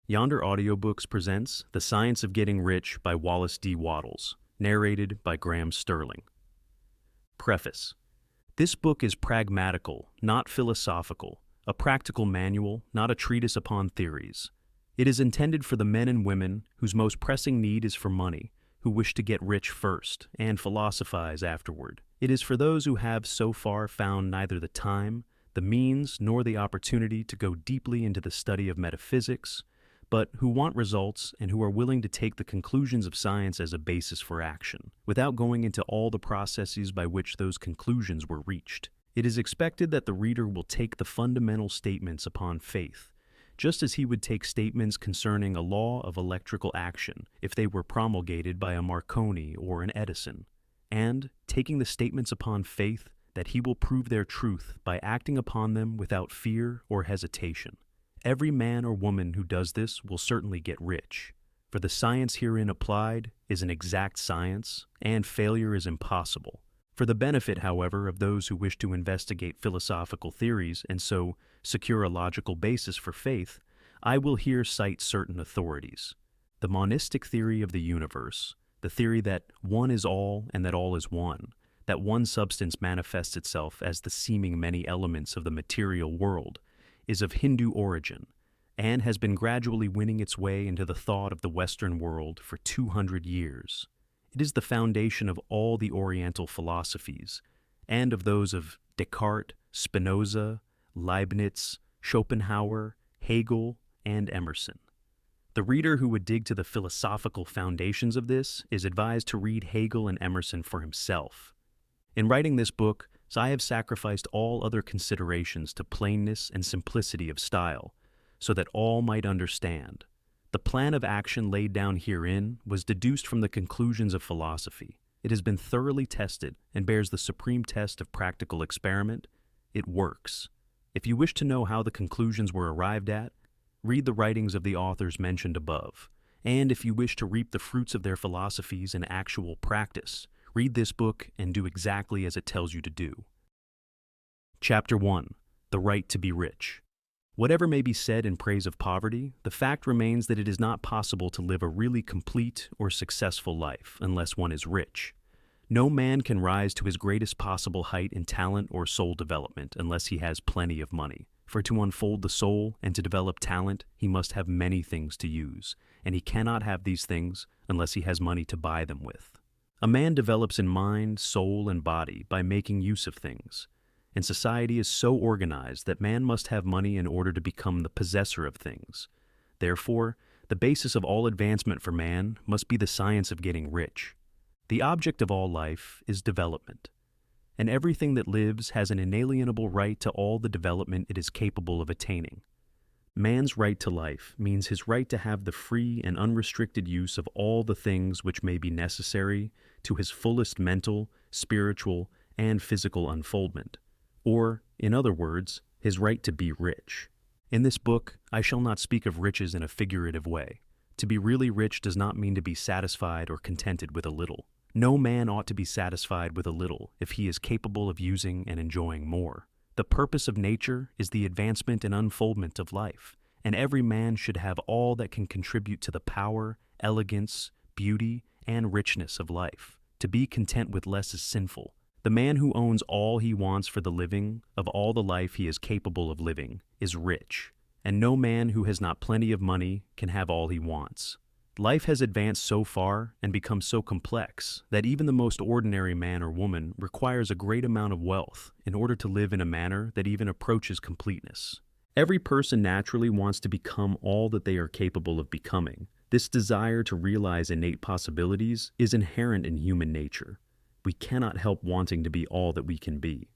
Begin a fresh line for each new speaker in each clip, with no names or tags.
Yonder Audiobooks presents The Science of Getting Rich by Wallace D. Wattles, narrated by Graham Sterling. Preface. This book is pragmatical, not philosophical, a practical manual, not a treatise upon theories. It is intended for the men and women whose most pressing need is for money, who wish to get rich first and philosophize afterward. It is for those who have so far found neither the time, the means, nor the opportunity to go deeply into the study of metaphysics, but who want results and who are willing to take the conclusions of science as a basis for action, without going into all the processes by which those conclusions were reached. It is expected that the reader will take the fundamental statements upon faith, just as he would take statements concerning a law of electrical action if they were promulgated by a Marconi or an Edison, and taking the statements upon faith that he will prove their truth by acting upon them without fear or hesitation. Every man or woman who does this will certainly get rich, for the science herein applied is an exact science, and failure is impossible. For the benefit, however, of those who wish to investigate philosophical theories and so secure a logical basis for faith, I will here cite certain authorities. The monistic theory of the universe, the theory that one is all and that all is one, that one substance manifests itself as the seeming many elements of the material world, is of Hindu origin, and has been gradually winning its way into the thought of the Western world for 200 years. It is the foundation of all the Oriental philosophies, and of those of Descartes, Spinoza, Leibniz, Schopenhauer, Hegel, and Emerson. The reader who would dig to the philosophical foundations of this is advised to read Hegel and Emerson for himself. In writing this book, I have sacrificed all other considerations to plainness and simplicity of style, so that all might understand. The plan of action laid down herein was deduced from the conclusions of philosophy. It has been thoroughly tested and bears the supreme test of practical experiment. It works. If you wish to know how the conclusions were arrived at, read the writings of the authors mentioned above. And if you wish to reap the fruits of their philosophies in actual practice, read this book and do exactly as it tells you to do. Chapter 1. The Right to be Rich. Whatever may be said in praise of poverty, the fact remains that it is not possible to live a really complete or successful life unless one is rich. No man can rise to his greatest possible height in talent or soul development unless he has plenty of money. For to unfold the soul and to develop talent, he must have many things to use, and he cannot have these things unless he has money to buy them with. A man develops in mind, soul, and body by making use of things, and society is so organized that man must have money in order to become the possessor of things. Therefore, the basis of all advancement for man must be the science of getting rich. The object of all life is development, and everything that lives has an inalienable right to all the development it is capable of attaining. Man's right to life means his right to have the free and unrestricted use of all the things which may be necessary to his fullest mental, spiritual, and physical unfoldment, or, in other words, his right to be rich. In this book, I shall not speak of riches in a figurative way. To be really rich does not mean to be satisfied or contented with a little. No man ought to be satisfied with a little if he is capable of using and enjoying more. The purpose of nature is the advancement and unfoldment of life, and every man should have all that can contribute to the power, elegance, beauty, and richness of life. To be content with less is sinful. The man who owns all he wants for the living of all the life he is capable of living is rich, and no man who has not plenty of money can have all he wants. Life has advanced so far and become so complex that even the most ordinary man or woman requires a great amount of wealth in order to live in a manner that even approaches completeness. Every person naturally wants to become all that they are capable of becoming. This desire to realize innate possibilities is inherent in human nature. We cannot help wanting to be all that we can be.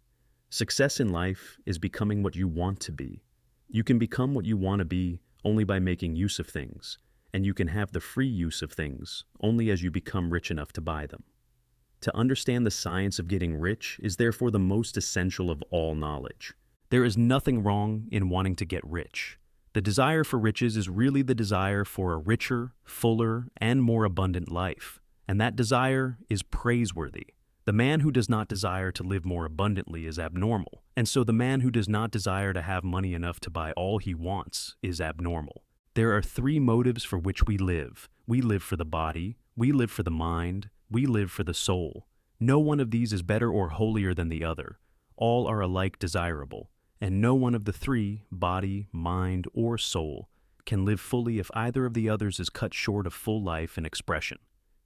Success in life is becoming what you want to be. You can become what you want to be only by making use of things, and you can have the free use of things only as you become rich enough to buy them. To understand the science of getting rich is therefore the most essential of all knowledge. There is nothing wrong in wanting to get rich. The desire for riches is really the desire for a richer, fuller, and more abundant life, and that desire is praiseworthy. The man who does not desire to live more abundantly is abnormal, and so the man who does not desire to have money enough to buy all he wants is abnormal. There are three motives for which we live. We live for the body, we live for the mind, we live for the soul. No one of these is better or holier than the other. All are alike desirable, and no one of the three, body, mind, or soul, can live fully if either of the others is cut short of full life and expression.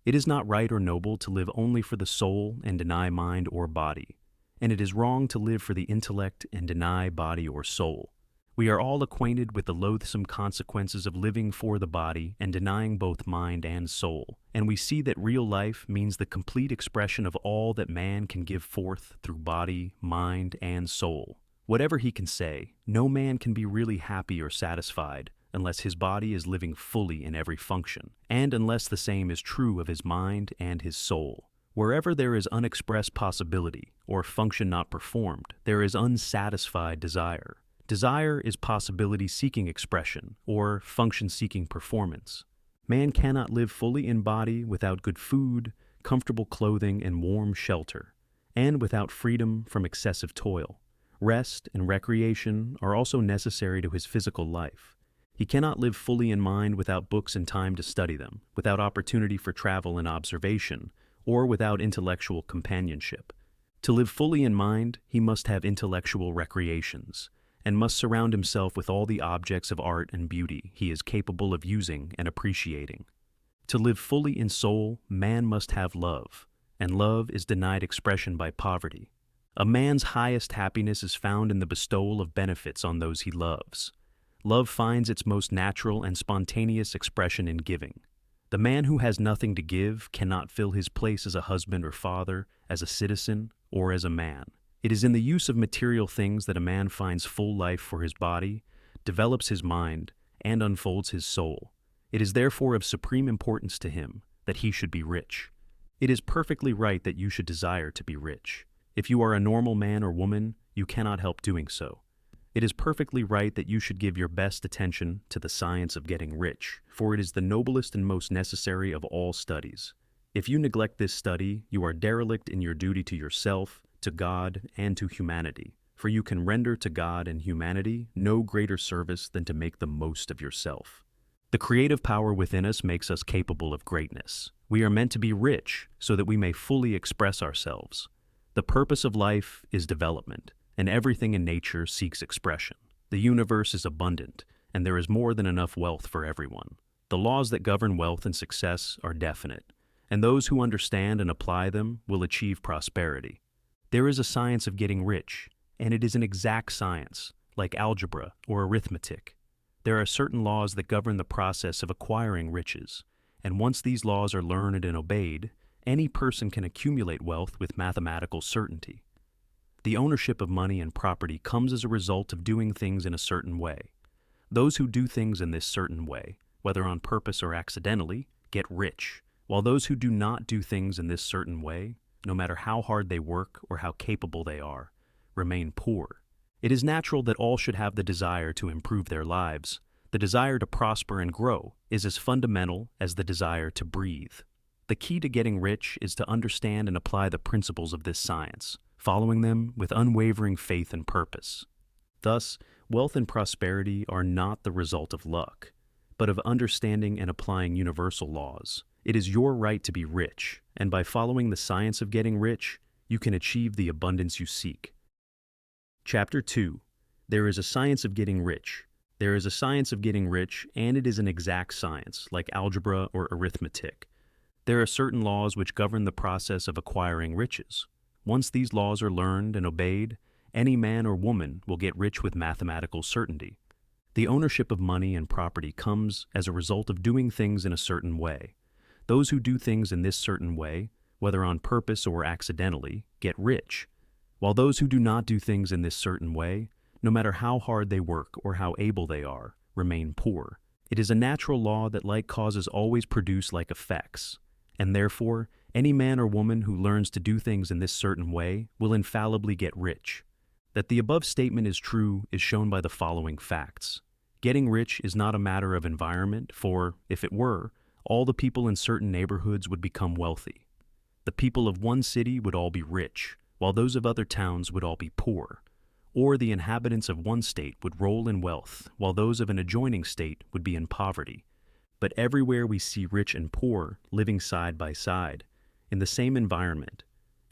It is not right or noble to live only for the soul and deny mind or body, and it is wrong to live for the intellect and deny body or soul. We are all acquainted with the loathsome consequences of living for the body and denying both mind and soul, and we see that real life means the complete expression of all that man can give forth through body, mind, and soul. Whatever he can say, no man can be really happy or satisfied unless his body is living fully in every function, and unless the same is true of his mind and his soul. Wherever there is unexpressed possibility or function not performed, there is unsatisfied desire. Desire is possibility-seeking expression, or function-seeking performance. Man cannot live fully in body without good food, comfortable clothing, and warm shelter, and without freedom from excessive toil. Rest and recreation are also necessary to his physical life. He cannot live fully in mind without books and time to study them, without opportunity for travel and observation, or without intellectual companionship. To live fully in mind, he must have intellectual recreations, and must surround himself with all the objects of art and beauty he is capable of using and appreciating. To live fully in soul, man must have love, and love is denied expression by poverty. A man's highest happiness is found in the bestowal of benefits on those he loves. Love finds its most natural and spontaneous expression in giving. The man who has nothing to give cannot fill his place as a husband or father, as a citizen, or as a man. It is in the use of material things that a man finds full life for his body, develops his mind, and unfolds his soul. It is therefore of supreme importance to him that he should be rich. It is perfectly right that you should desire to be rich. If you are a normal man or woman, you cannot help doing so. It is perfectly right that you should give your best attention to the science of getting rich, for it is the noblest and most necessary of all studies. If you neglect this study, you are derelict in your duty to yourself, to God, and to humanity, for you can render to God and humanity no greater service than to make the most of yourself. The creative power within us makes us capable of greatness. We are meant to be rich so that we may fully express ourselves. The purpose of life is development, and everything in nature seeks expression. The universe is abundant, and there is more than enough wealth for everyone. The laws that govern wealth and success are definite, and those who understand and apply them will achieve prosperity. There is a science of getting rich, and it is an exact science, like algebra or arithmetic. There are certain laws that govern the process of acquiring riches, and once these laws are learned and obeyed, any person can accumulate wealth with mathematical certainty. The ownership of money and property comes as a result of doing things in a certain way. Those who do things in this certain way, whether on purpose or accidentally, get rich, while those who do not do things in this certain way, no matter how hard they work or how capable they are, remain poor. It is natural that all should have the desire to improve their lives. The desire to prosper and grow is as fundamental as the desire to breathe. The key to getting rich is to understand and apply the principles of this science, following them with unwavering faith and purpose. Thus, wealth and prosperity are not the result of luck, but of understanding and applying universal laws. It is your right to be rich, and by following the science of getting rich, you can achieve the abundance you seek. Chapter 2. There is a science of getting rich. There is a science of getting rich, and it is an exact science, like algebra or arithmetic. There are certain laws which govern the process of acquiring riches. Once these laws are learned and obeyed, any man or woman will get rich with mathematical certainty. The ownership of money and property comes as a result of doing things in a certain way. Those who do things in this certain way, whether on purpose or accidentally, get rich, while those who do not do things in this certain way, no matter how hard they work or how able they are, remain poor. It is a natural law that like causes always produce like effects, and therefore, any man or woman who learns to do things in this certain way will infallibly get rich. That the above statement is true is shown by the following facts. Getting rich is not a matter of environment, for, if it were, all the people in certain neighborhoods would become wealthy. The people of one city would all be rich, while those of other towns would all be poor. or the inhabitants of one state would roll in wealth while those of an adjoining state would be in poverty. But everywhere we see rich and poor living side by side, in the same environment,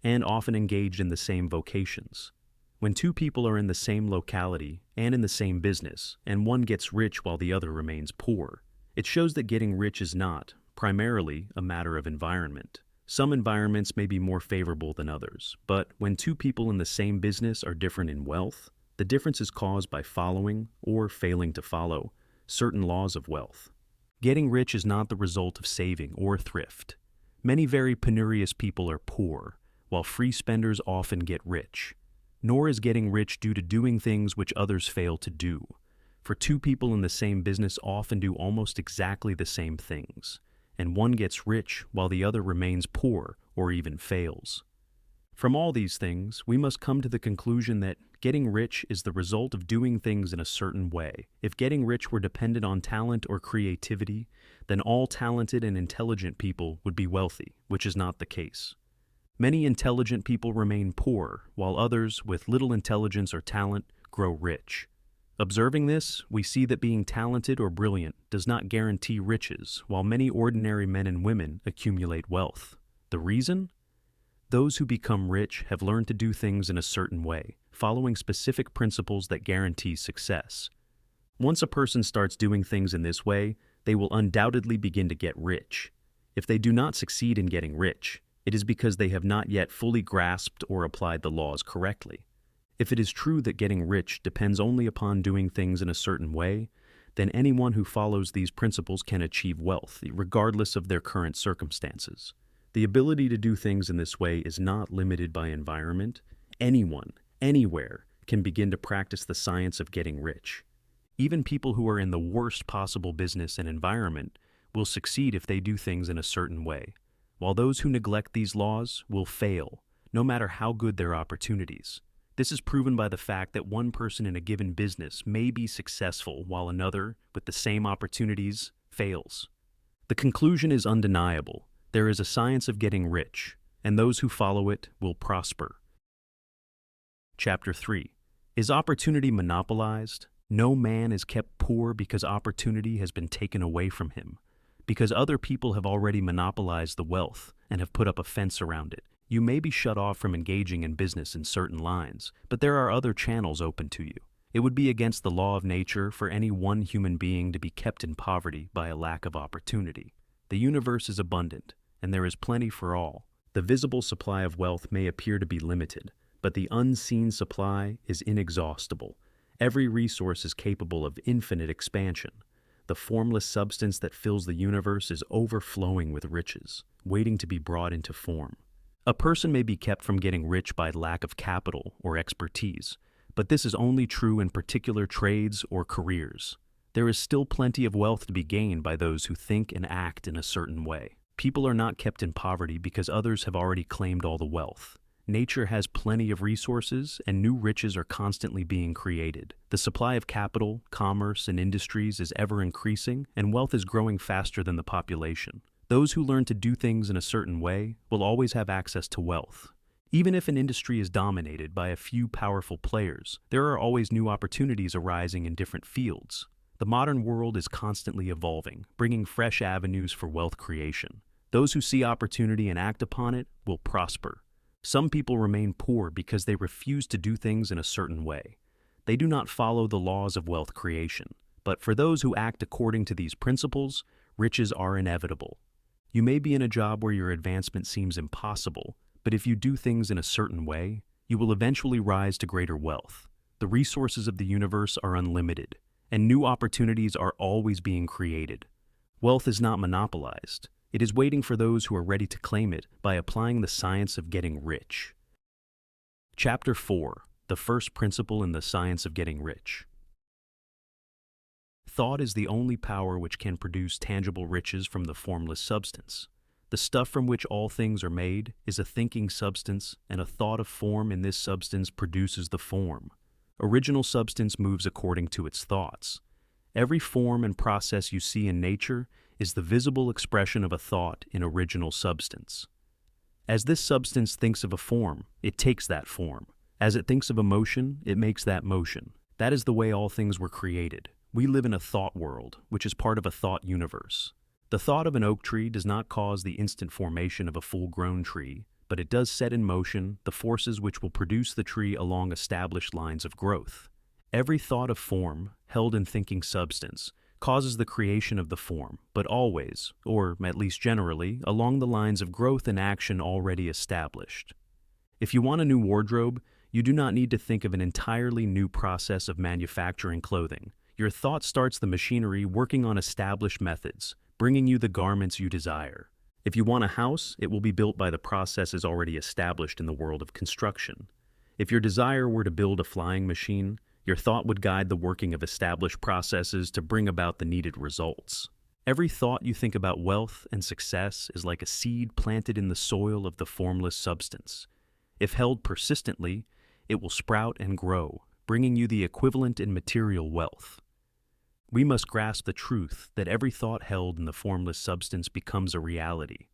and often engaged in the same vocations. When two people are in the same locality and in the same business, and one gets rich while the other remains poor, it shows that getting rich is not, primarily, a matter of environment. Some environments may be more favorable than others, but when two people in the same business are different in wealth, the difference is caused by following, or failing to follow, certain laws of wealth. Getting rich is not the result of saving or thrift. Many very penurious people are poor, while free spenders often get rich. Nor is getting rich due to doing things which others fail to do, for two people in the same business often do almost exactly the same things, and one gets rich while the other remains poor or even fails. From all these things, we must come to the conclusion that getting rich is the result of doing things in a certain way. If getting rich were dependent on talent or creativity, then all talented and intelligent people would be wealthy, which is not the case. Many intelligent people remain poor, while others with little intelligence or talent grow rich. Observing this, we see that being talented or brilliant does not guarantee riches, while many ordinary men and women accumulate wealth. The reason? Those who become rich have learned to do things in a certain way, following specific principles that guarantee success. Once a person starts doing things in this way, they will undoubtedly begin to get rich. If they do not succeed in getting rich, it is because they have not yet fully grasped or applied the laws correctly. If it is true that getting rich depends only upon doing things in a certain way, then anyone who follows these principles can achieve wealth, regardless of their current circumstances. The ability to do things in this way is not limited by environment. Anyone, anywhere, can begin to practice the science of getting rich. Even people who are in the worst possible business and environment will succeed if they do things in a certain way, while those who neglect these laws will fail, no matter how good their opportunities. This is proven by the fact that one person in a given business may be successful while another, with the same opportunities, fails. The conclusion is undeniable. There is a science of getting rich, and those who follow it will prosper. Chapter 3. Is opportunity monopolized? No man is kept poor because opportunity has been taken away from him, because other people have already monopolized the wealth and have put up a fence around it. You may be shut off from engaging in business in certain lines, but there are other channels open to you. It would be against the law of nature for any one human being to be kept in poverty by a lack of opportunity. The universe is abundant, and there is plenty for all. The visible supply of wealth may appear to be limited, but the unseen supply is inexhaustible. Every resource is capable of infinite expansion. The formless substance that fills the universe is overflowing with riches, waiting to be brought into form. A person may be kept from getting rich by lack of capital or expertise, but this is only true in particular trades or careers. There is still plenty of wealth to be gained by those who think and act in a certain way. People are not kept in poverty because others have already claimed all the wealth. Nature has plenty of resources, and new riches are constantly being created. The supply of capital, commerce, and industries is ever increasing, and wealth is growing faster than the population. Those who learn to do things in a certain way will always have access to wealth. Even if an industry is dominated by a few powerful players, there are always new opportunities arising in different fields. The modern world is constantly evolving, bringing fresh avenues for wealth creation. Those who see opportunity and act upon it will prosper. Some people remain poor because they refuse to do things in a certain way. They do not follow the laws of wealth creation. But for those who act according to these principles, riches are inevitable. You may be in a job where your advancement seems impossible, but if you do things in a certain way, you will eventually rise to greater wealth. The resources of the universe are unlimited, and new opportunities are always being created. Wealth is not monopolized. It is waiting for those who are ready to claim it by applying the science of getting rich. Chapter 4. The first principle in the science of getting rich. Thought is the only power which can produce tangible riches from the formless substance. The stuff from which all things are made is a thinking substance, and a thought of form in this substance produces the form. Original substance moves according to its thoughts. Every form and process you see in nature is the visible expression of a thought in original substance. As this substance thinks of a form, it takes that form. As it thinks of a motion, it makes that motion. That is the way all things were created. We live in a thought world, which is part of a thought universe. The thought of an oak tree does not cause the instant formation of a full-grown tree, but it does set in motion the forces which will produce the tree along established lines of growth. Every thought of form, held in thinking substance, causes the creation of the form, but always, or at least generally, along the lines of growth and action already established. If you want a new wardrobe, you do not need to think of an entirely new process of manufacturing clothing. Your thought starts the machinery working on established methods, bringing you the garments you desire. If you want a house, it will be built by the processes already established in the world of construction. If your desire were to build a flying machine, your thought would guide the working of established processes to bring about the needed results. Every thought you think about wealth and success is like a seed planted in the soil of the formless substance. If held persistently, it will sprout and grow, bringing you the equivalent in material wealth. We must grasp the truth that every thought held in the formless substance becomes a reality.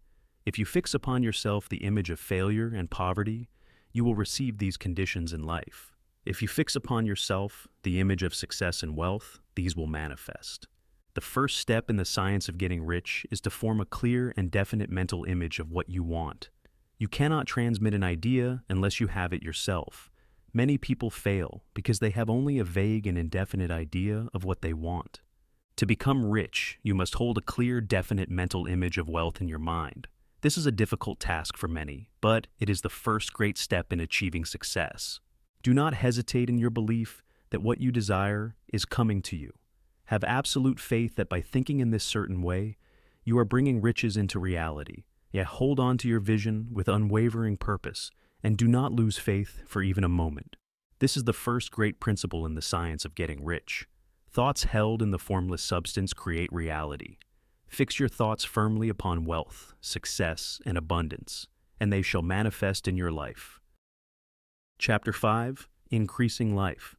If you fix upon yourself the image of failure and poverty, you will receive these conditions in life. If you fix upon yourself the image of success and wealth, these will manifest. The first step in the science of getting rich is to form a clear and definite mental image of what you want. You cannot transmit an idea unless you have it yourself. Many people fail because they have only a vague and indefinite idea of what they want. To become rich, you must hold a clear, definite mental image of wealth in your mind. This is a difficult task for many, but it is the first great step in achieving success. Do not hesitate in your belief that what you desire is coming to you. Have absolute faith that by thinking in this certain way, you are bringing riches into reality. Yet hold on to your vision with unwavering purpose, and do not lose faith for even a moment. This is the first great principle in the science of getting rich. Thoughts held in the formless substance create reality. Fix your thoughts firmly upon wealth, success, and abundance, and they shall manifest in your life. Chapter 5. Increasing Life.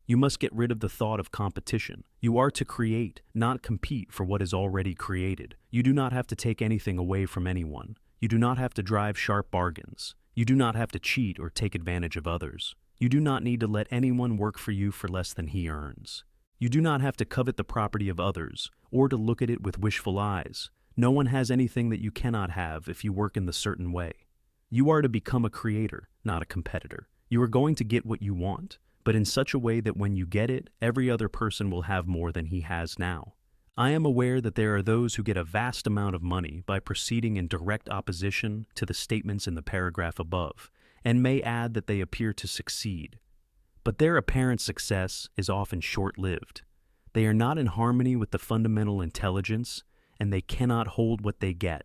You must get rid of the thought of competition. You are to create, not compete for what is already created. You do not have to take anything away from anyone. You do not have to drive sharp bargains. You do not have to cheat or take advantage of others. You do not need to let anyone work for you for less than he earns. You do not have to covet the property of others or to look at it with wishful eyes. No one has anything that you cannot have if you work in the certain way. You are to become a creator, not a competitor. You are going to get what you want, but in such a way that when you get it, every other person will have more than he has now. I am aware that there are those who get a vast amount of money by proceeding in direct opposition to the statements in the paragraph above, and may add that they appear to succeed. But their apparent success is often short-lived. They are not in harmony with the fundamental intelligence, and they cannot hold what they get.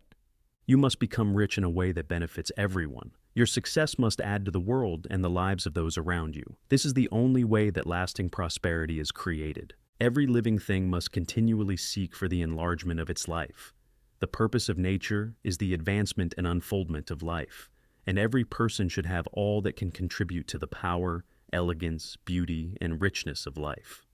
You must become rich in a way that benefits everyone. Your success must add to the world and the lives of those around you. This is the only way that lasting prosperity is created. Every living thing must continually seek for the enlargement of its life. The purpose of nature is the advancement and unfoldment of life, and every person should have all that can contribute to the power, elegance, beauty, and richness of life.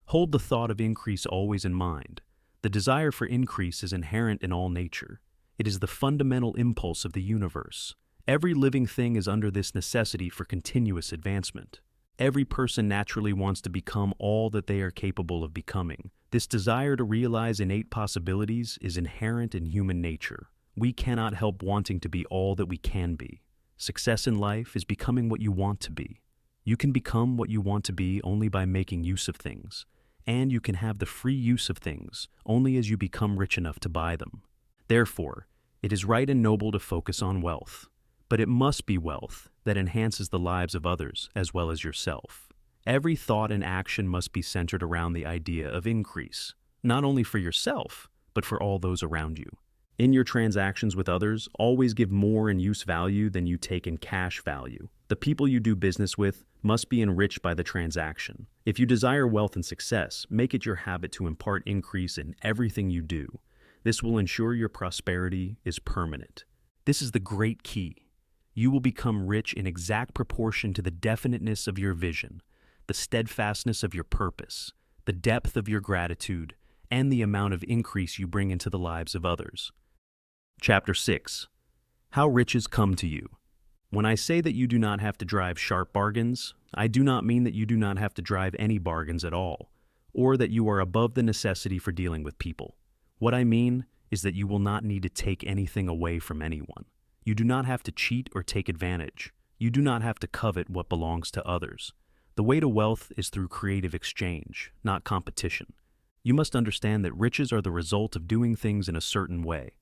Hold the thought of increase always in mind. The desire for increase is inherent in all nature. It is the fundamental impulse of the universe. Every living thing is under this necessity for continuous advancement. Every person naturally wants to become all that they are capable of becoming. This desire to realize innate possibilities is inherent in human nature. We cannot help wanting to be all that we can be. Success in life is becoming what you want to be. You can become what you want to be only by making use of things, and you can have the free use of things only as you become rich enough to buy them. Therefore, it is right and noble to focus on wealth, but it must be wealth that enhances the lives of others as well as yourself. Every thought and action must be centered around the idea of increase, not only for yourself, but for all those around you. In your transactions with others, always give more in use value than you take in cash value. The people you do business with must be enriched by the transaction. If you desire wealth and success, make it your habit to impart increase in everything you do. This will ensure your prosperity is permanent. This is the great key. You will become rich in exact proportion to the definiteness of your vision, the steadfastness of your purpose, the depth of your gratitude, and the amount of increase you bring into the lives of others. Chapter 6. How Riches Come to You. When I say that you do not have to drive sharp bargains, I do not mean that you do not have to drive any bargains at all, or that you are above the necessity for dealing with people. What I mean is that you will not need to take anything away from anyone. You do not have to cheat or take advantage. You do not have to covet what belongs to others. The way to wealth is through creative exchange, not competition. You must understand that riches are the result of doing things in a certain way.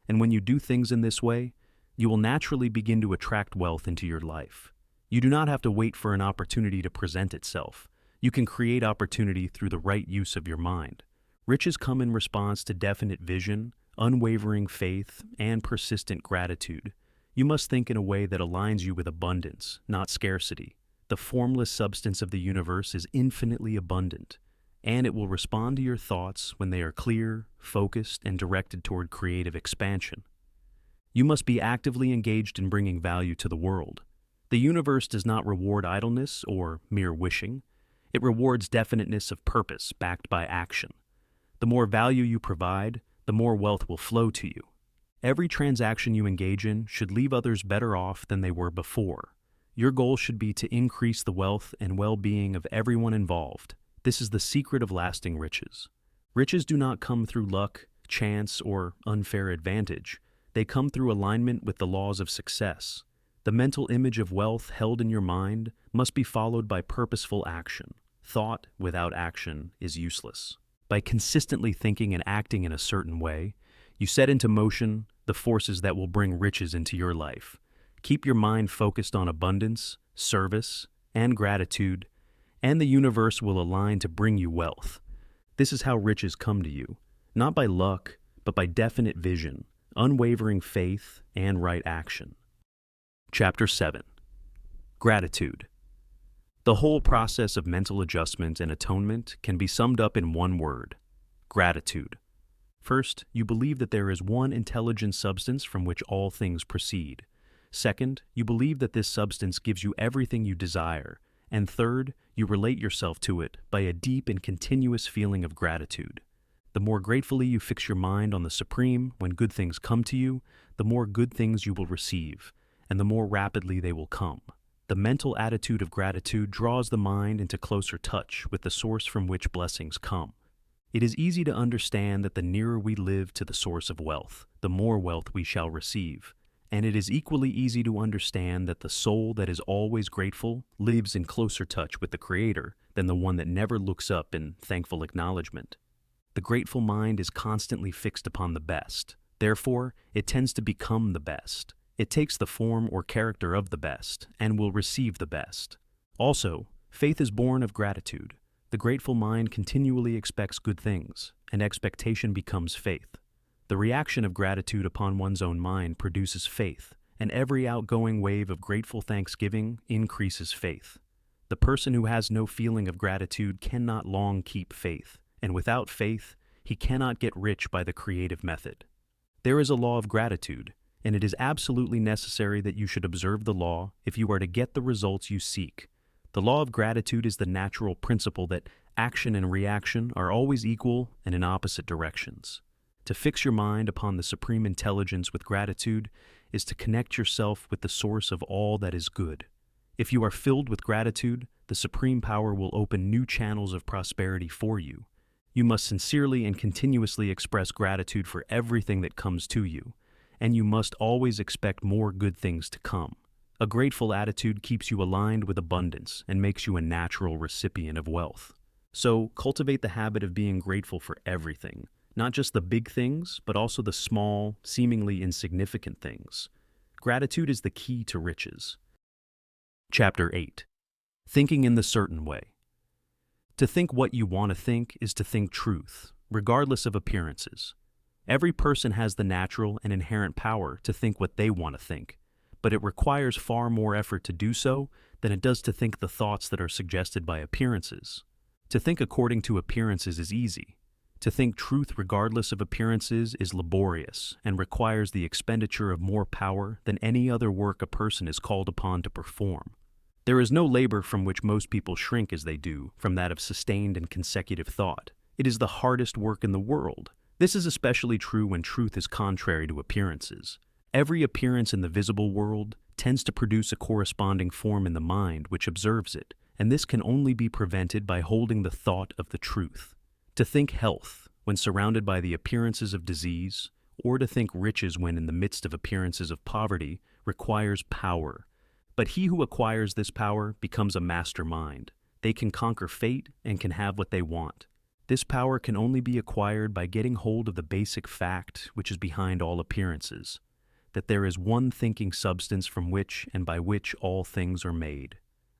And when you do things in this way, you will naturally begin to attract wealth into your life. You do not have to wait for an opportunity to present itself. You can create opportunity through the right use of your mind. Riches come in response to definite vision, unwavering faith, and persistent gratitude. You must think in a way that aligns you with abundance, not scarcity. The formless substance of the universe is infinitely abundant, and it will respond to your thoughts when they are clear, focused, and directed toward creative expansion. You must be actively engaged in bringing value to the world. The universe does not reward idleness or mere wishing. It rewards definiteness of purpose backed by action. The more value you provide, the more wealth will flow to you. Every transaction you engage in should leave others better off than they were before. Your goal should be to increase the wealth and well-being of everyone involved. This is the secret of lasting riches. Riches do not come through luck, chance, or unfair advantage. They come through alignment with the laws of success. The mental image of wealth held in your mind must be followed by purposeful action. Thought without action is useless. By consistently thinking and acting in a certain way, you set into motion the forces that will bring riches into your life. Keep your mind focused on abundance, service, and gratitude, and the universe will align to bring you wealth. This is how riches come to you, not by luck, but by definite vision, unwavering faith, and right action. Chapter 7. Gratitude. The whole process of mental adjustment and atonement can be summed up in one word: gratitude. First, you believe that there is one intelligent substance from which all things proceed. Second, you believe that this substance gives you everything you desire. And third, you relate yourself to it by a deep and continuous feeling of gratitude. The more gratefully you fix your mind on the Supreme when good things come to you, the more good things you will receive, and the more rapidly they will come. The mental attitude of gratitude draws the mind into closer touch with the source from which blessings come. It is easy to understand that the nearer we live to the source of wealth, the more wealth we shall receive. And it is equally easy to understand that the soul that is always grateful lives in closer touch with the Creator than the one that never looks up in thankful acknowledgement. The grateful mind is constantly fixed upon the best. Therefore, it tends to become the best. It takes the form or character of the best and will receive the best. Also, faith is born of gratitude. The grateful mind continually expects good things, and expectation becomes faith. The reaction of gratitude upon one's own mind produces faith, and every outgoing wave of grateful thanksgiving increases faith. The person who has no feeling of gratitude cannot long keep faith, and without faith, he cannot get rich by the creative method. There is a law of gratitude, and it is absolutely necessary that you should observe the law if you are to get the results you seek. The law of gratitude is the natural principle that action and reaction are always equal and in opposite directions. To fix your mind upon the supreme intelligence with gratitude is to connect yourself with the source of all that is good. If you are filled with gratitude, the supreme power will open new channels of prosperity for you. You must sincerely and continuously express gratitude for everything that comes to you, and you must always expect more good things to come. A grateful attitude keeps you aligned with abundance and makes you a natural recipient of wealth. So, cultivate the habit of being grateful for everything, not just the big things, but also the small, seemingly insignificant things. Gratitude is the key to riches. Chapter 8. Thinking in the certain way. To think what you want to think is to think truth, regardless of appearances. Every person has the natural and inherent power to think what they want to think, but it requires far more effort to do so than it does to think the thoughts that are suggested by appearances. To think according to appearances is easy. To think truth regardless of appearances is laborious and requires the expenditure of more power than any other work a person is called upon to perform. There is no labor from which most people shrink as they do from that of sustained and consecutive thought. It is the hardest work in the world. This is especially true when truth is contrary to appearances. Every appearance in the visible world tends to produce a corresponding form in the mind which observes it, and this can only be prevented by holding the thought of the truth. To think health when surrounded by the appearances of disease, or to think riches when in the midst of appearances of poverty, requires power. But he who acquires this power becomes a mastermind. They can conquer fate and can have what they want. This power can only be acquired by getting hold of the basic fact which is behind all appearances, that there is one thinking substance from which and by which all things are made.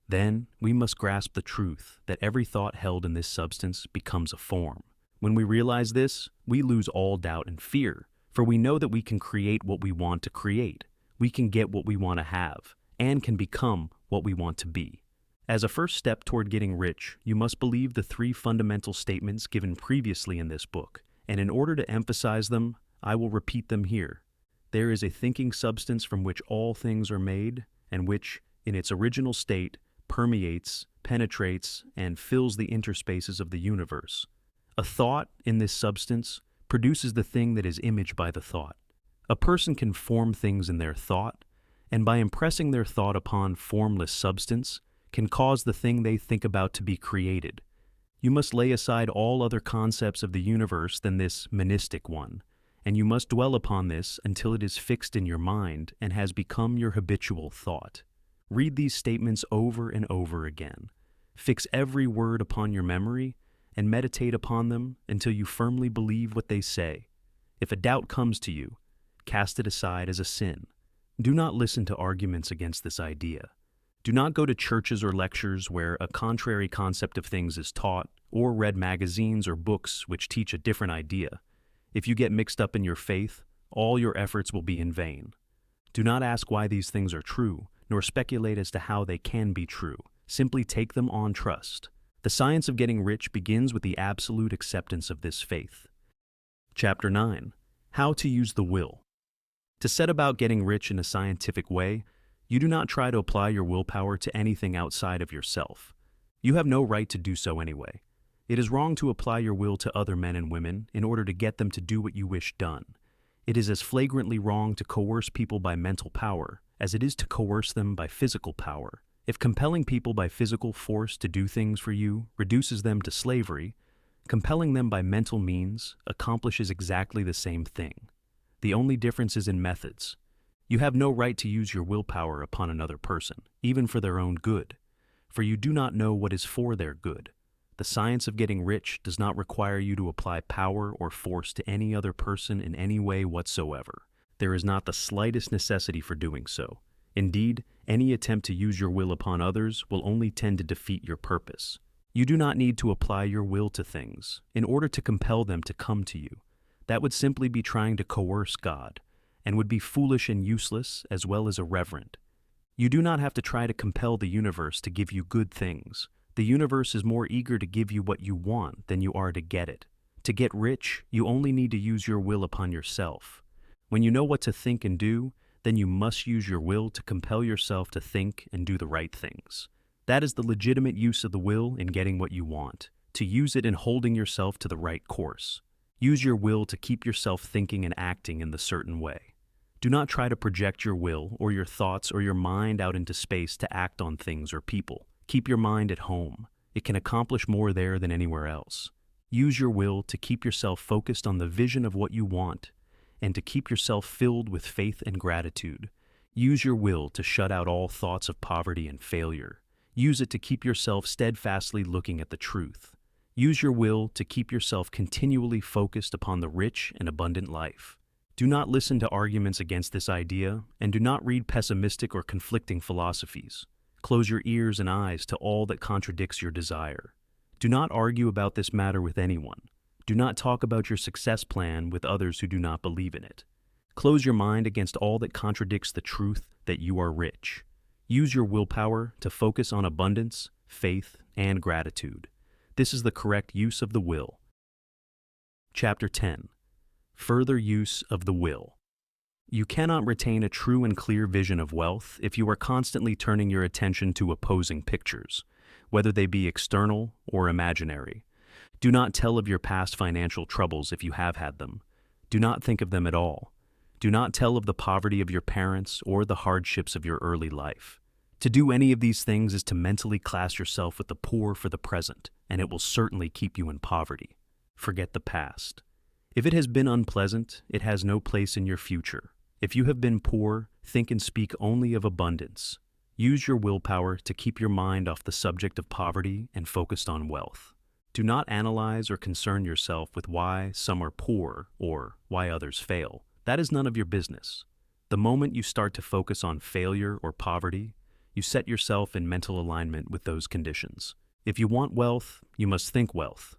Then we must grasp the truth that every thought held in this substance becomes a form. When we realize this, we lose all doubt and fear, for we know that we can create what we want to create, we can get what we want to have, and can become what we want to be. As a first step toward getting rich, you must believe the 3 fundamental statements given previously in this book, and in order to emphasize them, I will repeat them here. There is a thinking substance from which all things are made, and which, in its original state, permeates, penetrates, and fills the interspaces of the universe. A thought, in this substance, produces the thing that is imaged by the thought. A person can form things in their thought, and by impressing their thought upon formless substance, can cause the thing they think about to be created. You must lay aside all other concepts of the universe than this monistic one, and you must dwell upon this until it is fixed in your mind and has become your habitual thought. Read these statements over and over again. Fix every word upon your memory and meditate upon them until you firmly believe what they say. If a doubt comes to you, cast it aside as a sin. Do not listen to arguments against this idea. Do not go to churches or lectures where a contrary concept of things is taught, or read magazines or books which teach a different idea. If you get mixed up in your faith, all your efforts will be in vain. Do not ask why these things are true, nor speculate as to how they can be true. Simply take them on trust. The science of getting rich begins with the absolute acceptance of this faith. Chapter 9. How to use the will. To set about getting rich in a scientific way, you do not try to apply your willpower to anything outside of yourself. You have no right to do so anyway. It is wrong to apply your will to other men and women in order to get them to do what you wish done. It is as flagrantly wrong to coerce people by mental power as it is to coerce them by physical power. If compelling people by physical force to do things for you reduces them to slavery, compelling them by mental means accomplishes exactly the same thing. The only difference is in methods. You have no right to use your willpower upon another person, even for their own good, for you do not know what is for their good. The science of getting rich does not require you to apply power or force to any other person in any way whatsoever. There is not the slightest necessity for doing so. Indeed, any attempt to use your will upon others will only tend to defeat your purpose. You do not need to apply your will to things in order to compel them to come to you. That would simply be trying to coerce God, and would be foolish and useless as well as irreverent. You do not have to try to compel the universe to give you good things. The universe is more eager to give you what you want than you are to get it. To get rich, you only need to use your will upon yourself. When you know what to think and do, then you must use your will to compel yourself to think and do the right things. That is the legitimate use of the will in getting what you want, to use it in holding yourself to the right course. Use your will to keep yourself thinking and acting in the certain way. Do not try to project your will or your thoughts or your mind out into space to act on things or people. Keep your mind at home. It can accomplish more there than anywhere else. Use your will to keep yourself focused on the vision of what you want and to keep yourself filled with faith and gratitude. Use your will to shut out all thoughts of poverty and failure. Use it to keep yourself steadfastly looking at the truth. Use your will to keep yourself continually focused upon the rich and abundant life. Do not listen to arguments against this idea, and do not read pessimistic or conflicting philosophies. Close your ears and eyes to all that contradicts your desire. Do not argue about this matter with anyone. Do not talk about your success plan with others who do not believe in it. Close your mind against all that contradicts the truth that you are rich. Use your willpower to focus on abundance, faith, and gratitude. This is the correct use of the will. Chapter 10. Further use of the will. You cannot retain a true and clear vision of wealth if you are constantly turning your attention to opposing pictures, whether they be external or imaginary. Do not tell of your past financial troubles if you have had them. Do not think of them at all. Do not tell of the poverty of your parents or the hardships of your early life. To do any of these things is to mentally class yourself with the poor for the present, and it will certainly keep you in poverty. Forget the past. If it has been unpleasant, it has no place in your future. If you have been poor, think and speak only of abundance. Use your willpower to keep your mind off the subject of poverty and focused on wealth. Do not analyze or concern yourself with why some are poor or why others fail. That is none of your business. The moment you start to focus on failure or poverty, you set yourself in mental alignment with those conditions. If you want wealth, you must think wealth.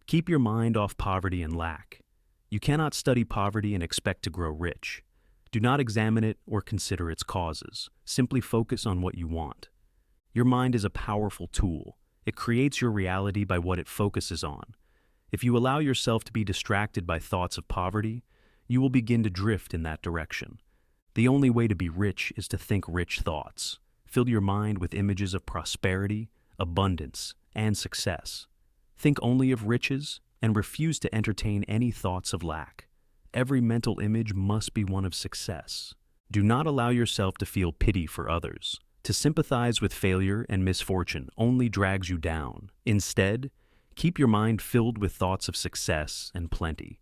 Keep your mind off poverty and lack. You cannot study poverty and expect to grow rich. Do not examine it or consider its causes. Simply focus on what you want. Your mind is a powerful tool. It creates your reality by what it focuses on. If you allow yourself to be distracted by thoughts of poverty, you will begin to drift in that direction. The only way to be rich is to think rich thoughts. Fill your mind with images of prosperity, abundance, and success. Think only of riches and refuse to entertain any thoughts of lack. Every mental image must be one of success. Do not allow yourself to feel pity for others. To sympathize with failure and misfortune only drags you down. Instead, keep your mind filled with thoughts of success and plenty.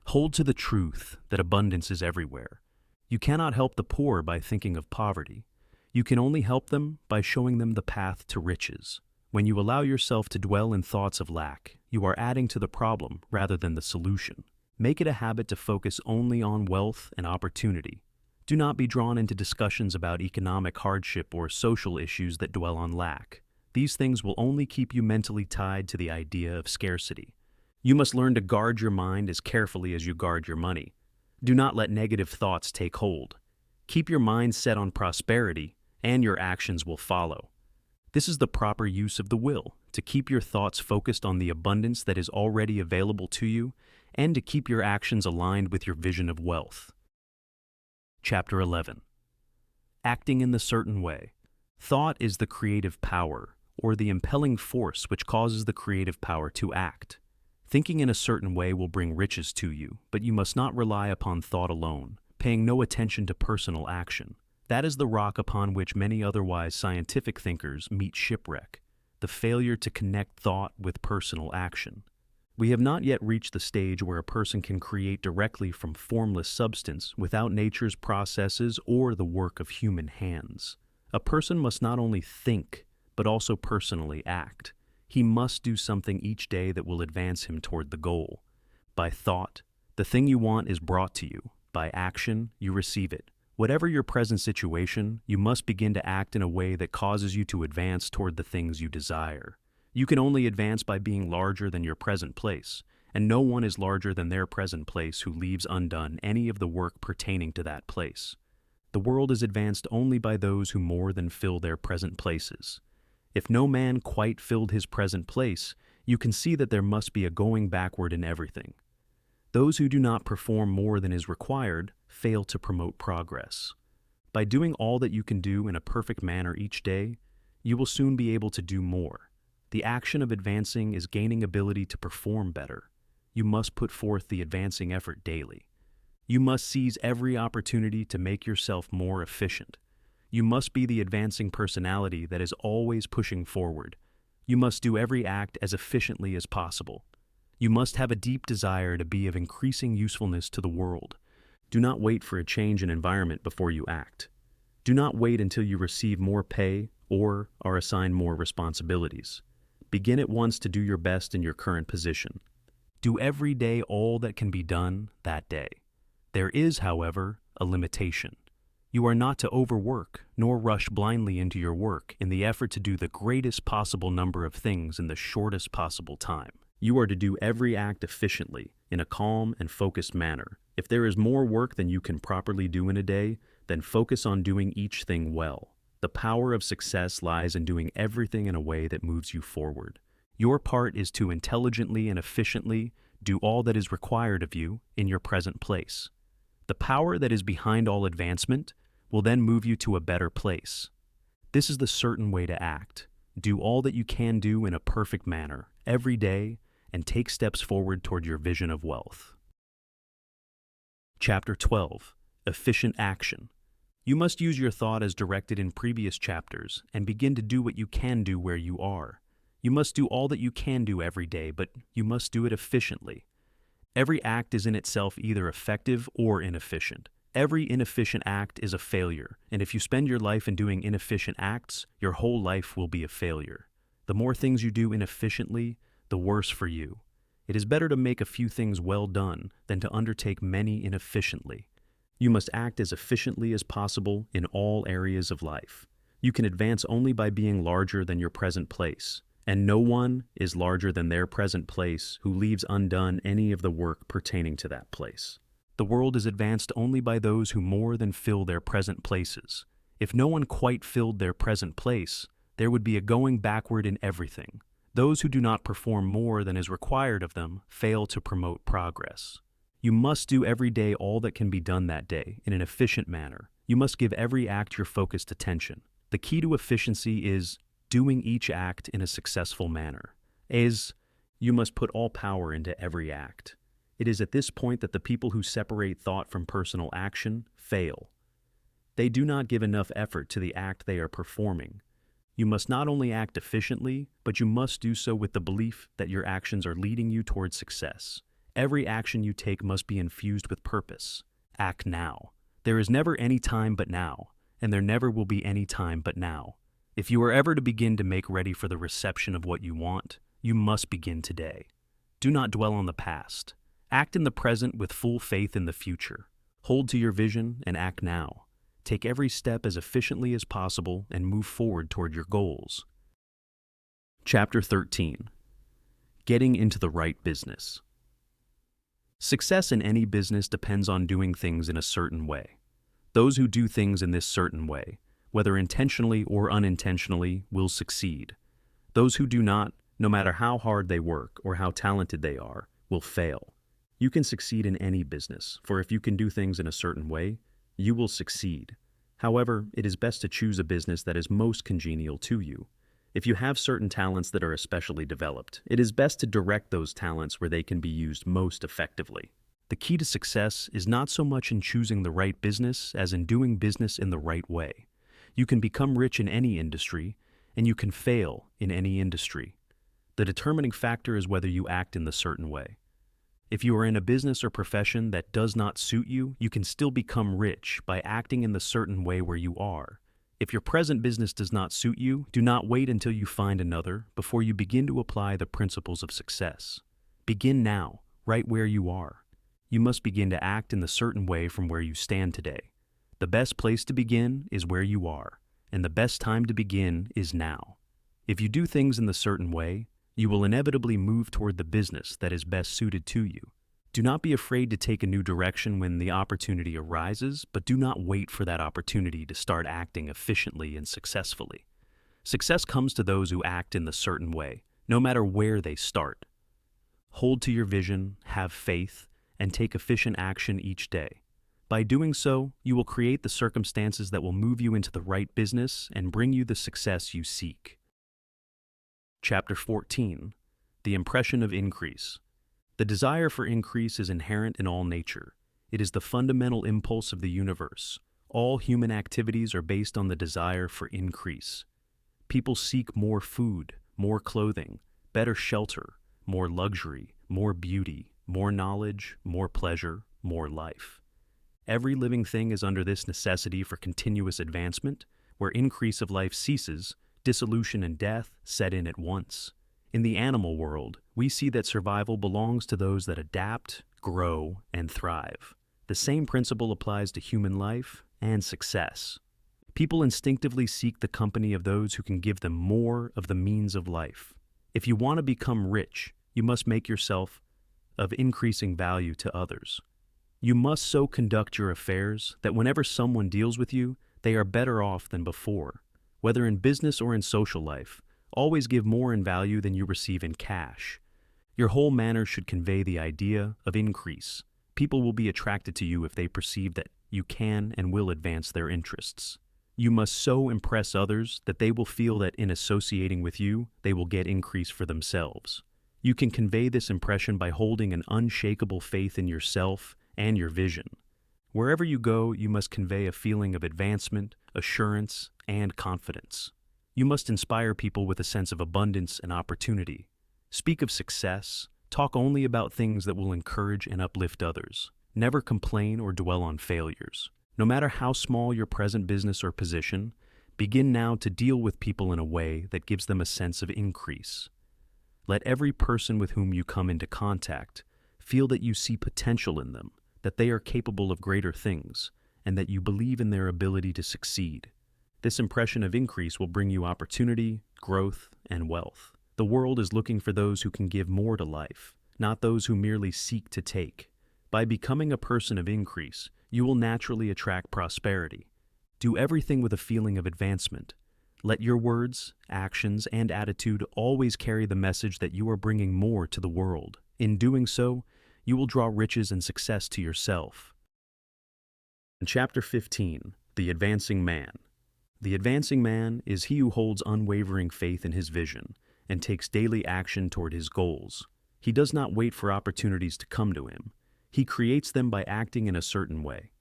Hold to the truth that abundance is everywhere. You cannot help the poor by thinking of poverty. You can only help them by showing them the path to riches. When you allow yourself to dwell in thoughts of lack, you are adding to the problem rather than the solution. Make it a habit to focus only on wealth and opportunity. Do not be drawn into discussions about economic hardship or social issues that dwell on lack. These things will only keep you mentally tied to the idea of scarcity. You must learn to guard your mind as carefully as you guard your money. Do not let negative thoughts take hold. Keep your mind set on prosperity, and your actions will follow. This is the proper use of the will, to keep your thoughts focused on the abundance that is already available to you, and to keep your actions aligned with your vision of wealth. Chapter 11. Acting in the certain way. Thought is the creative power, or the impelling force which causes the creative power to act. Thinking in a certain way will bring riches to you, but you must not rely upon thought alone, paying no attention to personal action. That is the rock upon which many otherwise scientific thinkers meet shipwreck, the failure to connect thought with personal action. We have not yet reached the stage where a person can create directly from formless substance without nature's processes or the work of human hands. A person must not only think, but also personally act. He must do something each day that will advance him toward the goal. By thought, the thing you want is brought to you. By action, you receive it. Whatever your present situation, you must begin to act in a way that causes you to advance toward the things you desire. You can only advance by being larger than your present place, and no one is larger than their present place who leaves undone any of the work pertaining to that place. The world is advanced only by those who more than fill their present places. If no man quite filled his present place, you can see that there must be a going backward in everything. Those who do not perform more than is required fail to promote progress. By doing all that you can do in a perfect manner each day, you will soon be able to do more. The action of advancing is gaining ability to perform better. You must put forth the advancing effort daily. You must seize every opportunity to make yourself more efficient. You must be the advancing personality that is always pushing forward. You must do every act as efficiently as possible. You must have a deep desire to be of increasing usefulness to the world. Do not wait for a change in environment before you act. Do not wait until you receive more pay or are assigned more responsibilities. Begin at once to do your best in your current position. Do every day all that can be done that day. There is, however, a limitation. You are not to overwork nor rush blindly into your work in the effort to do the greatest possible number of things in the shortest possible time. You are to do every act efficiently, in a calm and focused manner. If there is more work than you can properly do in a day, then focus on doing each thing well. The power of success lies in doing everything in a way that moves you forward. Your part is to intelligently and efficiently do all that is required of you in your present place. The power that is behind all advancement will then move you to a better place. This is the certain way to act. Do all that you can do in a perfect manner, every day, and take steps forward toward your vision of wealth. Chapter 12. Efficient action. You must use your thought as directed in previous chapters and begin to do what you can do where you are. You must do all that you can do every day, but you must do it efficiently. Every act is in itself either effective or inefficient. Every inefficient act is a failure, and if you spend your life in doing inefficient acts, your whole life will be a failure. The more things you do inefficiently, the worse for you. It is better to make a few things well done than to undertake many inefficiently. You must act as efficiently as possible in all areas of life. You can advance only by being larger than your present place, and no one is larger than their present place who leaves undone any of the work pertaining to that place. The world is advanced only by those who more than fill their present places. If no one quite filled their present place, there would be a going backward in everything. Those who do not perform more than is required of them fail to promote progress. You must do every day all that can be done that day in an efficient manner. You must give every act your focused attention. The key to efficiency is doing each act in a successful manner. You must put all power into every act. It is at this point that the people who separate thought from personal action fail. They do not give enough effort to the act they are performing. You must not only act efficiently, but you must do so with the belief that your actions are leading you towards success. Every action you take must be infused with purpose. Act now. There is never any time but now, and there never will be any time but now. If you are ever to begin to make ready for the reception of what you want, you must begin today. Do not dwell on the past. Act in the present with full faith in the future. Hold to your vision and act now. Take every step as efficiently as possible and move forward toward your goals. Chapter 13. Getting into the right business. Success in any business depends on doing things in a certain way. Those who do things in this certain way, whether intentionally or unintentionally, will succeed. Those who do not, no matter how hard they work or how talented they are, will fail. You can succeed in any business, for if you can do things in a certain way, you will succeed. However, it is best to choose a business that is most congenial to you. If you have certain talents that are especially developed, it is best to direct those talents where they can be used most effectively. The key to success is not so much in choosing the right business as in doing business in the right way. You can become rich in any industry, and you can fail in any industry. The determining factor is whether you act in the certain way. If you are in a business or profession that does not suit you, you can still become rich by acting in the certain way where you are. If your present business does not suit you, do not wait until you find another before you begin to apply the principles of success. Begin now, right where you are. You must begin to act in the certain way from where you stand today. The best place to begin is where you are, and the best time to begin is now. If you do things in the certain way, you will inevitably move toward the business that is best suited to you. Do not be afraid to take a new direction when the opportunity arises, but do not wait for that opportunity to start acting efficiently and successfully. Success comes to those who act in the certain way, no matter where they start. Hold to your vision, have faith, and take efficient action each day. By doing so, you will create the circumstances that will move you into the right business and bring you the success you seek. Chapter 14. The Impression of Increase. The desire for increase is inherent in all nature. It is the fundamental impulse of the universe. All human activities are based on the desire for increase. People seek more food, more clothing, better shelter, more luxury, more beauty, more knowledge, more pleasure, more life. Every living thing is under this necessity for continuous advancement. Where increase of life ceases, dissolution and death set in at once. In the animal world, we see that survival belongs to those that adapt, grow, and thrive. The same principle applies to human life and success. People instinctively seek the company of those who can give them more of the means of life. If you want to become rich, you must make yourself of increasing value to others. You must so conduct your affairs that whenever someone deals with you, they are better off than before. Whether in business or in social life, always give more in value than you receive in cash. Your whole manner should convey the idea of increase. People will be attracted to you if they perceive that you can and will advance their interests. You must so impress others that they will feel that in associating with you, they will get increase for themselves. You can convey this impression by holding an unshakable faith in yourself and your vision. Wherever you go, you must convey a feeling of advancement, assurance, and confidence. You must inspire people with a sense of abundance and opportunity. Speak of success. Talk only about things that will encourage and uplift others. Never complain or dwell on failures. No matter how small your present business or position, begin now to deal with people in a way that gives them a sense of increase. Let every person with whom you come into contact feel that you see potential in them, that they are capable of greater things, and that you believe in their ability to succeed. This impression of increase will bring you opportunity, growth, and wealth. The world is looking for those who can give more to life, not those who merely seek to take. By becoming a person of increase, you will naturally attract prosperity. Do everything with a feeling of advancement. Let your words, actions, and attitude always carry the message that you are bringing more to the world. In doing so, you will draw riches and success to yourself. In Chapter 15, The Advancing Man. The advancing man is he who holds unwavering faith in his vision and takes daily action toward his goals. He does not wait for opportunities to come to him. He creates them by acting in a certain way.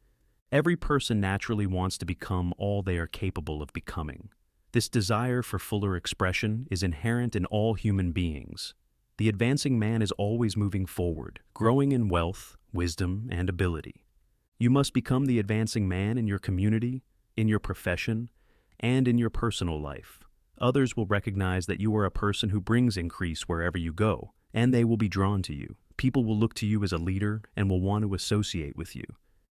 Every person naturally wants to become all they are capable of becoming. This desire for fuller expression is inherent in all human beings. The advancing man is always moving forward, growing in wealth, wisdom, and ability. You must become the advancing man in your community, in your profession, and in your personal life. Others will recognize that you are a person who brings increase wherever you go, and they will be drawn to you. People will look to you as a leader and will want to associate with you.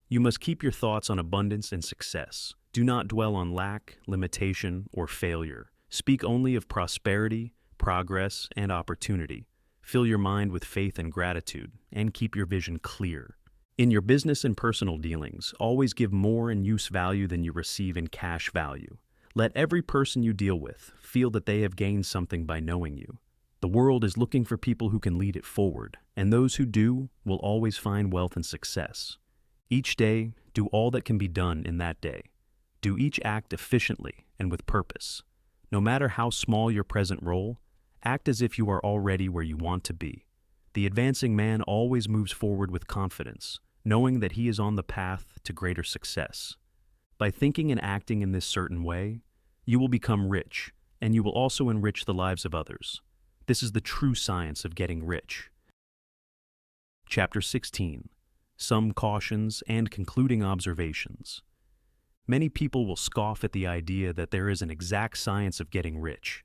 You must keep your thoughts on abundance and success. Do not dwell on lack, limitation, or failure. Speak only of prosperity, progress, and opportunity. Fill your mind with faith and gratitude, and keep your vision clear. In your business and personal dealings, always give more in use value than you receive in cash value. Let every person you deal with feel that they have gained something by knowing you. The world is looking for people who can lead it forward, and those who do will always find wealth and success. Each day, do all that can be done in that day. Do each act efficiently and with purpose. No matter how small your present role, act as if you are already where you want to be. The advancing man always moves forward with confidence, knowing that he is on the path to greater success. By thinking and acting in this certain way, you will become rich, and you will also enrich the lives of others. This is the true science of getting rich. Chapter 16. Some Cautions and Concluding Observations. Many people will scoff at the idea that there is an exact science of getting rich.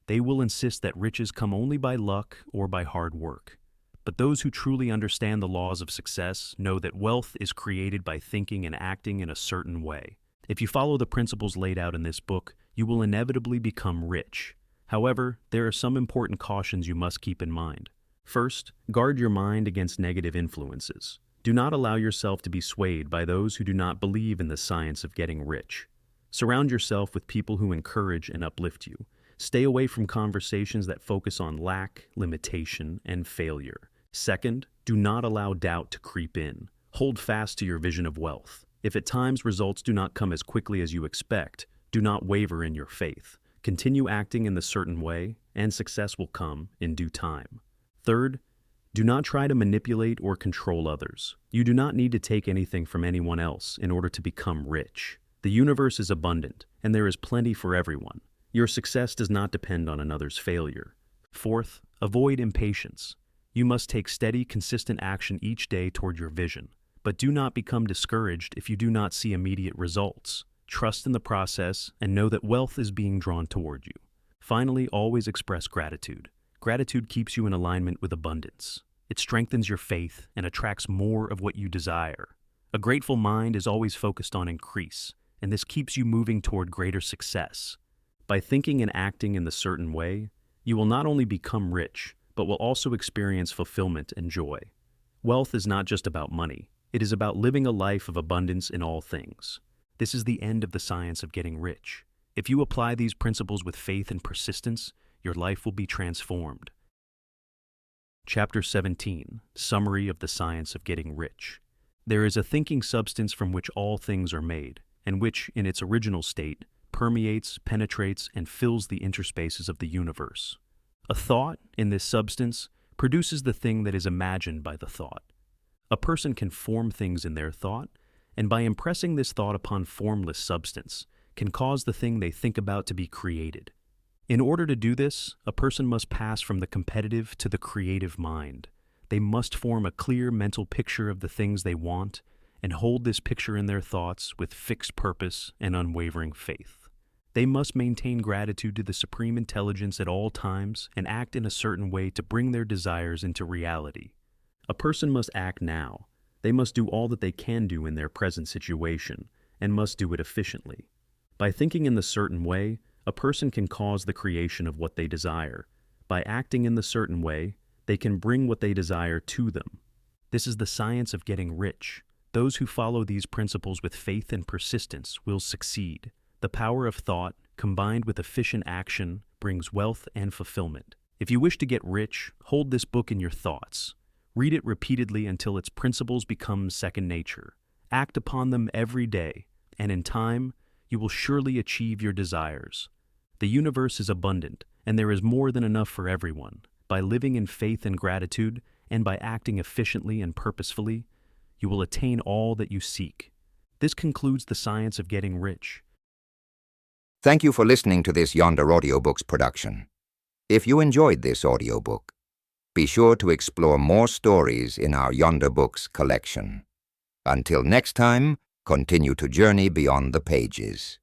They will insist that riches come only by luck or by hard work. But those who truly understand the laws of success know that wealth is created by thinking and acting in a certain way. If you follow the principles laid out in this book, you will inevitably become rich. However, there are some important cautions you must keep in mind. First, guard your mind against negative influences. Do not allow yourself to be swayed by those who do not believe in the science of getting rich. Surround yourself with people who encourage and uplift you. Stay away from conversations that focus on lack, limitation, and failure. Second, do not allow doubt to creep in. Hold fast to your vision of wealth. If at times results do not come as quickly as you expect, do not waver in your faith. Continue acting in the certain way, and success will come in due time. Third, do not try to manipulate or control others. You do not need to take anything from anyone else in order to become rich. The universe is abundant, and there is plenty for everyone. Your success does not depend on another's failure. Fourth, avoid impatience. You must take steady, consistent action each day toward your vision. But do not become discouraged if you do not see immediate results. Trust in the process and know that wealth is being drawn toward you. Finally, always express gratitude. Gratitude keeps you in alignment with abundance. It strengthens your faith and attracts more of what you desire. A grateful mind is always focused on increase, and this keeps you moving toward greater success. By thinking and acting in the certain way, you will not only become rich, but will also experience fulfillment and joy. Wealth is not just about money. It is about living a life of abundance in all things. This is the end of the science of getting rich. If you apply these principles with faith and persistence, your life will be transformed. Chapter 17. Summary of the Science of Getting Rich. There is a thinking substance from which all things are made, and which, in its original state, permeates, penetrates, and fills the interspaces of the universe. A thought, in this substance, produces the thing that is imagined by the thought. A person can form things in their thought, and by impressing this thought upon formless substance, can cause the thing they think about to be created. In order to do this, a person must pass from the competitive to the creative mind. They must form a clear mental picture of the things they want and hold this picture in their thoughts with fixed purpose and unwavering faith. They must maintain gratitude to the Supreme Intelligence at all times and act in a certain way to bring their desires into reality. A person must act now. They must do all that they can do in their present situation and must do it efficiently. By thinking in the certain way, a person can cause the creation of what they desire. By acting in the certain way, they can bring what they desire to them. This is the science of getting rich. Those who follow these principles with faith and persistence will succeed. The power of thought, combined with efficient action, brings wealth and fulfillment. If you wish to get rich, hold this book in your thoughts. Read it repeatedly until its principles become second nature. Act upon them every day, and in time, you will surely achieve your desires. The universe is abundant, and there is more than enough for everyone. By living in faith and gratitude, and by acting efficiently and purposefully, you will attain all that you seek. This concludes the science of getting rich.
Thank you for listening to this Yonder Audiobooks production. If you enjoyed this audiobook, be sure to explore more stories in our Yonder Books collection. Until next time, continue to journey beyond the pages.